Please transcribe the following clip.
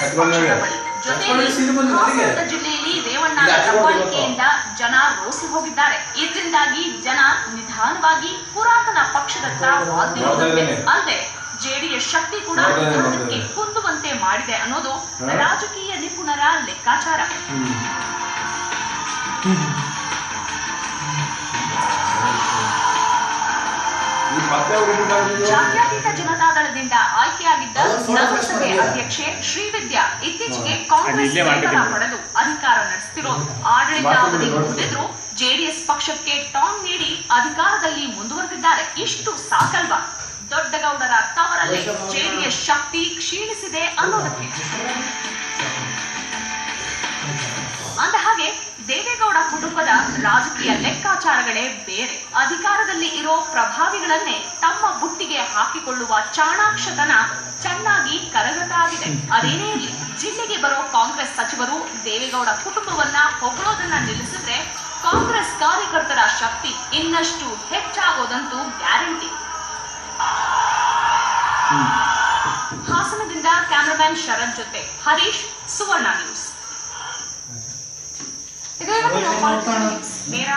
ಪಕ್ಷದ ಬಳಿ. ಜೊತೆಯಲ್ಲಿ ಹಾಸನದ ಜಿಲ್ಲೆಯಲ್ಲಿ ರೇವಣ್ಣನ ದಬ್ಬಾಳಿಕೆಯಿಂದ ಜನ ರೋಸಿ ಹೋಗಿದ್ದಾರೆ. ಇದರಿಂದಾಗಿ ಜನ ನಿಧಾನವಾಗಿ ಪುರಾತನ ಪಕ್ಷದತ್ತ ವಾಲ್ತಿರುವುದಂತೆ ಅಲ್ಲದೆ ಜೆಡಿಎಸ್ ಶಕ್ತಿ ಕೂಡ ನಿಧಾನಕ್ಕೆ ಕುಂದುವಂತೆ ಮಾಡಿದೆ ಅನ್ನೋದು ರಾಜಕೀಯ ನಿಪುಣರ ಲೆಕ್ಕಾಚಾರ. ಜಾತ್ಯತೀತ ಜನತಾದಳದಿಂದ ಆಯ್ಕೆಯಾಗಿದ್ದ ನಗರಸಭೆ ಅಧ್ಯಕ್ಷೆ ಶ್ರೀವಿದ್ಯಾ ಇತ್ತೀಚೆಗೆ ಕಾಂಗ್ರೆಸ್ ಬೆಂಬಲ ಪಡೆದು ಅಧಿಕಾರ ನಡೆಸುತ್ತಿರೋದು. ಆಡಳಿತಾವಧಿ ಮುಗಿದಿದ್ರು ಜೆಡಿಎಸ್ ಪಕ್ಷಕ್ಕೆ ಟಾಂಗ್ ನೀಡಿ ಅಧಿಕಾರದಲ್ಲಿ ಮುಂದುವರೆದಿದ್ದಾರೆ. ಇಷ್ಟು ಸಾಕಲ್ವಾ ದೊಡ್ಡಗೌಡರ ತವರಲ್ಲಿ ಜೆಡಿಎಸ್ ಶಕ್ತಿ ಕ್ಷೀಣಿಸಿದೆ ಅನ್ನೋದಕ್ಕೆ. ಅಂದ ಹಾಗೆ ದೇವೇಗೌಡ ಕುಟುಂಬದ ರಾಜಕೀಯ ಲೆಕ್ಕಾಚಾರಗಳೇ ಬೇರೆ. ಅಧಿಕಾರದಲ್ಲಿ ಇರೋ ಪ್ರಭಾವಿಗಳನ್ನೇ ತಮ್ಮ ಬುಟ್ಟಿಗೆ ಹಾಕಿಕೊಳ್ಳುವ ಚಾಣಾಕ್ಷತನ ಚೆನ್ನಾಗಿ ಕರಗತಾಗಿದೆ. ಅದೇನೇ ಇರಲಿ, ಜಿಲ್ಲೆಗೆ ಬರೋ ಕಾಂಗ್ರೆಸ್ ಸಚಿವರು ದೇವೇಗೌಡ ಕುಟುಂಬವನ್ನ ಹೊಗಳೋದನ್ನ ನಿಲ್ಲಿಸಿದ್ರೆ ಕಾಂಗ್ರೆಸ್ ಕಾರ್ಯಕರ್ತರ ಶಕ್ತಿ ಇನ್ನಷ್ಟು ಹೆಚ್ಚಾಗೋದಂತೂ ಗ್ಯಾರಂಟಿ. ಹಾಸನದಿಂದ ಕ್ಯಾಮರಾಮನ್ ಶರತ್ ಜೊತೆ ಹರೀಶ್, ಸುವರ್ಣ ನ್ಯೂಸ್.